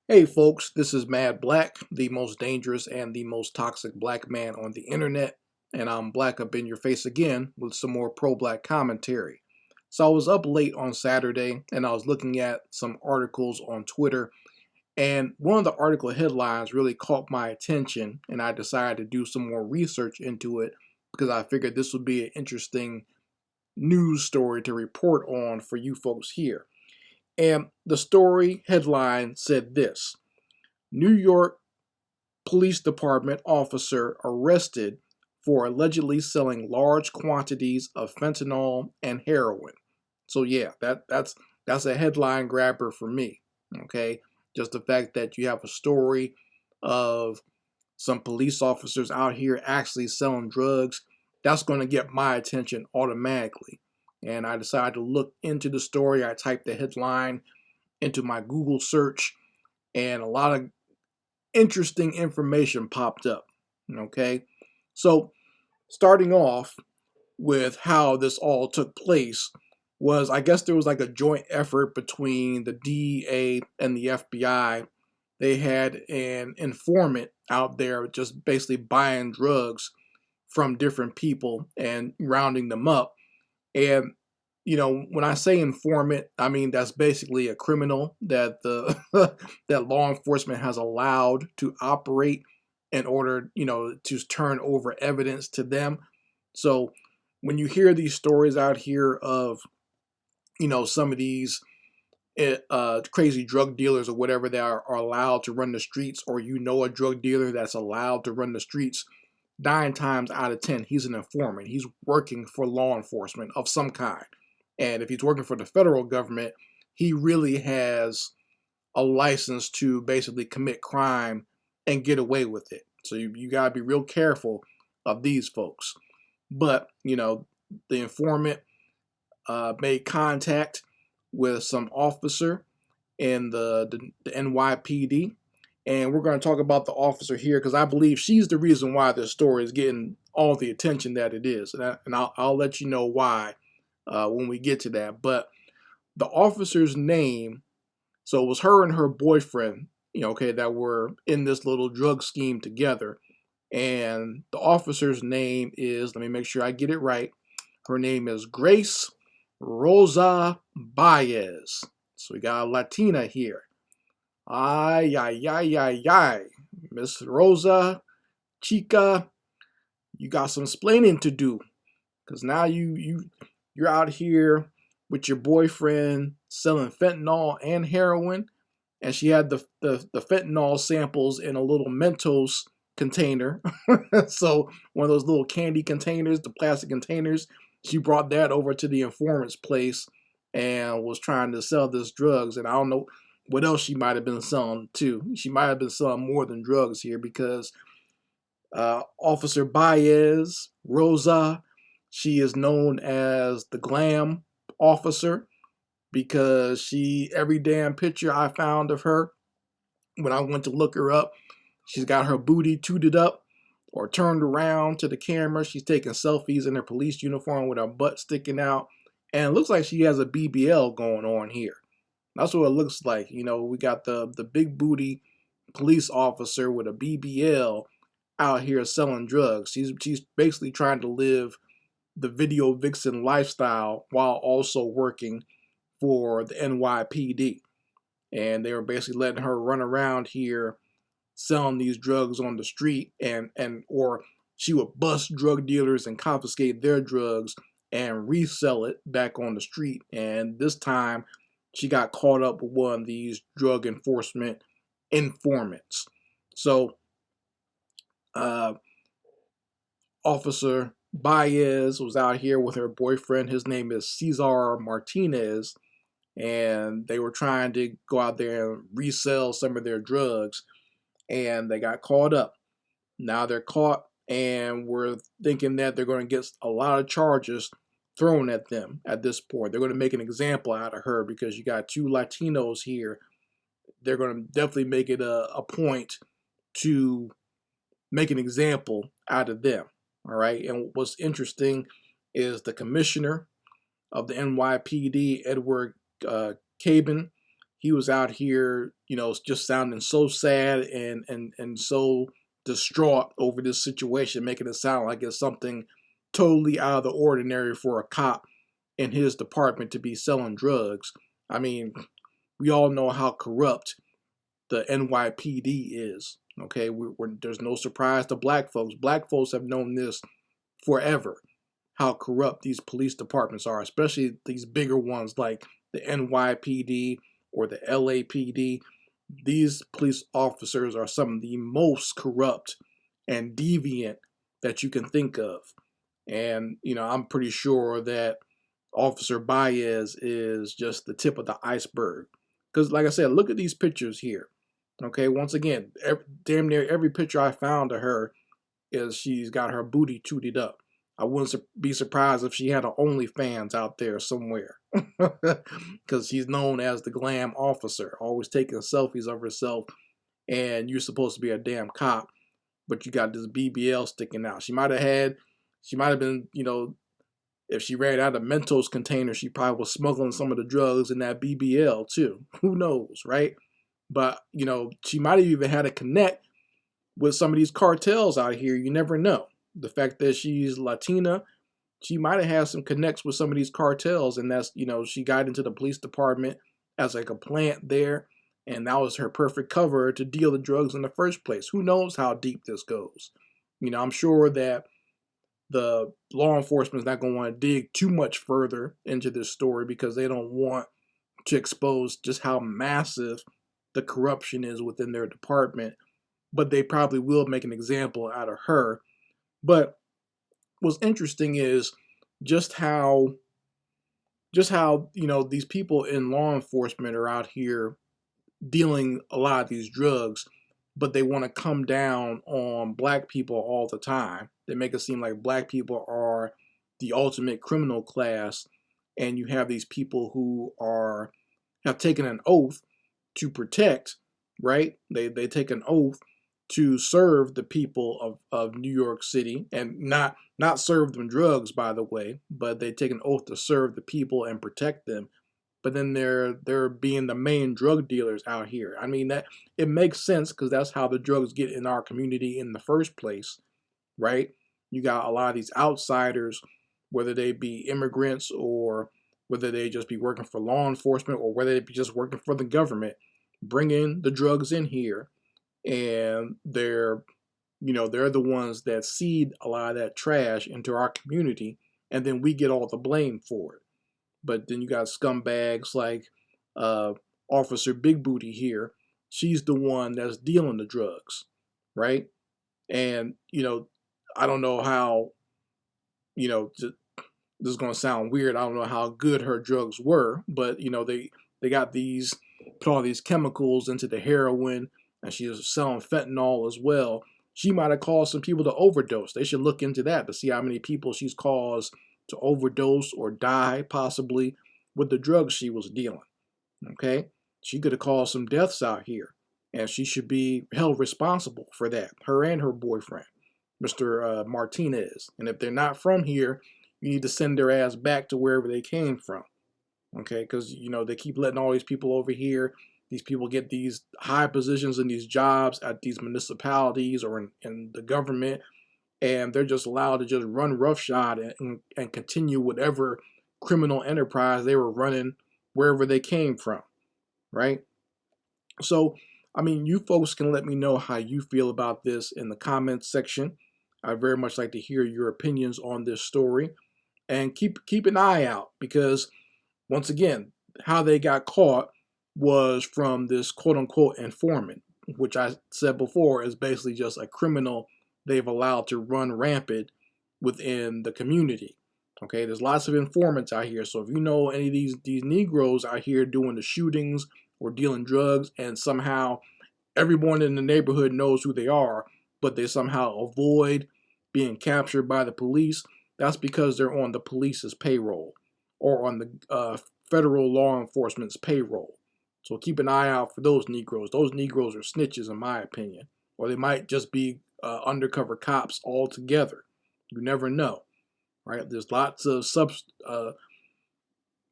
Hey folks, this is Mad Black, the most dangerous and the most toxic black man on the internet, and I'm black up in your face again with some more pro-black commentary. So I was up late on Saturday and I was looking at some articles on Twitter, and one of the article headlines really caught my attention, and I decided to do some more research into it because I figured this would be an interesting news story to report on for you folks here. And the story headline said this: New York Police Department officer arrested for allegedly selling large quantities of fentanyl and heroin. So yeah, that's a headline grabber for me. Okay, just the fact that you have a story of some police officers out here actually selling drugs, that's going to get my attention automatically. And I decided to look into the story. I typed the headline into my Google search, and a lot of interesting information popped up. Okay, so starting off with how this all took place was, I guess there was like a joint effort between the DEA and the FBI. They had an informant out there just basically buying drugs from different people and rounding them up. And when I say informant, I mean that's basically a criminal that the that law enforcement has allowed to operate in order, to turn over evidence to them. So when you hear these stories out here of, some of these crazy drug dealers or whatever that are allowed to run the streets, or a drug dealer that's allowed to run the streets, 9 times out of 10, he's an informant. He's working for law enforcement of some kind. And if he's working for the federal government, he really has a license to basically commit crime and get away with it. So you got to be real careful of these folks. But, the informant made contact with some officer in the NYPD. And we're going to talk about the officer here because I believe she's the reason why this story is getting all the attention that it is. And I'll let you know why when we get to that. But the officer's name, so it was her and her boyfriend, that were in this little drug scheme together. And the officer's name is, let me make sure I get it right. Her name is Grace Rosa Baez. So we got a Latina here. Ay, ay, ay, ay, ay. Miss Rosa, chica, you got some explaining to do. Because now you're out here with your boyfriend selling fentanyl and heroin. And she had the fentanyl samples in a little Mentos container. So one of those little candy containers, the plastic containers, she brought that over to the informant's place and was trying to sell this drugs. And I don't know what else she might have been selling too. She might have been selling more than drugs here because Officer Baez, Rosa, she is known as the Glam Officer because every damn picture I found of her, when I went to look her up, she's got her booty tooted up or turned around to the camera. She's taking selfies in her police uniform with her butt sticking out. And it looks like she has a BBL going on here. That's what it looks like. We got the big booty police officer with a BBL out here selling drugs. She's basically trying to live the video vixen lifestyle while also working for the NYPD. And they were basically letting her run around here selling these drugs on the street, or she would bust drug dealers and confiscate their drugs and resell it back on the street. And this time she got caught up with one of these drug enforcement informants. So Officer Baez was out here with her boyfriend. His name is Cesar Martinez, and they were trying to go out there and resell some of their drugs, and they got caught up. Now they're caught, and we're thinking that they're going to get a lot of charges thrown at them at this point. They're going to make an example out of her because you got two Latinos here. They're going to definitely make it a point to make an example out of them. All right. And what's interesting is the commissioner of the NYPD, Edward Cabin, he was out here, just sounding so sad and so distraught over this situation, making it sound like it's something totally out of the ordinary for a cop in his department to be selling drugs. I mean, we all know how corrupt the NYPD is. Okay, there's no surprise to black folks. Black folks have known this forever, how corrupt these police departments are, especially these bigger ones like the NYPD or the LAPD. These police officers are some of the most corrupt and deviant that you can think of. And, I'm pretty sure that Officer Baez is just the tip of the iceberg. Because, like I said, look at these pictures here. Okay, once again, damn near every picture I found of her is she's got her booty tooted up. I wouldn't be surprised if she had an OnlyFans out there somewhere. Because she's known as the Glam Officer, always taking selfies of herself. And you're supposed to be a damn cop, but you got this BBL sticking out. She might have been, if she ran out of Mentos container, she probably was smuggling some of the drugs in that BBL too. Who knows, right? But, she might have even had a connect with some of these cartels out here. You never know. The fact that she's Latina, she might have had some connects with some of these cartels, and that's, she got into the police department as like a plant there, and that was her perfect cover to deal the drugs in the first place. Who knows how deep this goes? I'm sure that the law enforcement is not going to want to dig too much further into this story because they don't want to expose just how massive the corruption is within their department. But they probably will make an example out of her. But what's interesting is just how these people in law enforcement are out here dealing a lot of these drugs, but they want to come down on black people all the time. They make it seem like black people are the ultimate criminal class, and you have these people who have taken an oath to protect, right? They take an oath to serve the people of New York City, and not serve them drugs, by the way, but they take an oath to serve the people and protect them. But then they're being the main drug dealers out here. I mean, that it makes sense because that's how the drugs get in our community in the first place, right? You got a lot of these outsiders, whether they be immigrants or whether they just be working for law enforcement or whether they be just working for the government, bringing the drugs in here, and they're the ones that seed a lot of that trash into our community, and then we get all the blame for it. But then you got scumbags like Officer Big Booty here. She's the one that's dealing the drugs, right? And I don't know how, this is gonna sound weird. I don't know how good her drugs were, but they got put all these chemicals into the heroin, and she was selling fentanyl as well. She might have caused some people to overdose. They should look into that to see how many people she's caused to overdose or die, possibly, with the drugs she was dealing. Okay? She could have caused some deaths out here, and she should be held responsible for that, her and her boyfriend, Mr. Martinez. And if they're not from here, you need to send their ass back to wherever they came from. Okay? Because, they keep letting all these people over here. These people get these high positions in these jobs at these municipalities or in the government, and they're just allowed to just run roughshod and continue whatever criminal enterprise they were running wherever they came from, right? So, I mean, you folks can let me know how you feel about this in the comments section. I'd very much like to hear your opinions on this story, and keep an eye out, because once again, how they got caught was from this quote unquote informant, which I said before is basically just a criminal they've allowed to run rampant within the community. Okay, there's lots of informants out here. So if you know any of these Negroes out here doing the shootings or dealing drugs, and somehow everyone in the neighborhood knows who they are, but they somehow avoid being captured by the police, that's because they're on the police's payroll or on the federal law enforcement's payroll. So keep an eye out for those Negroes. Those Negroes are snitches, in my opinion. Or they might just be undercover cops altogether. You never know, right? There's lots of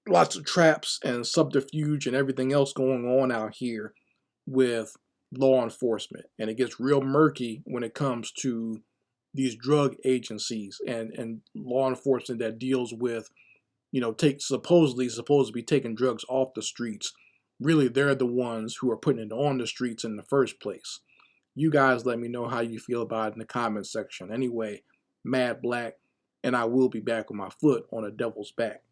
lots of traps and subterfuge and everything else going on out here with law enforcement. And it gets real murky when it comes to these drug agencies and law enforcement that deals with, supposedly supposed to be taking drugs off the streets. Really, they're the ones who are putting it on the streets in the first place. You guys let me know how you feel about it in the comment section. Anyway, Mad Black, and I will be back with my foot on a devil's back.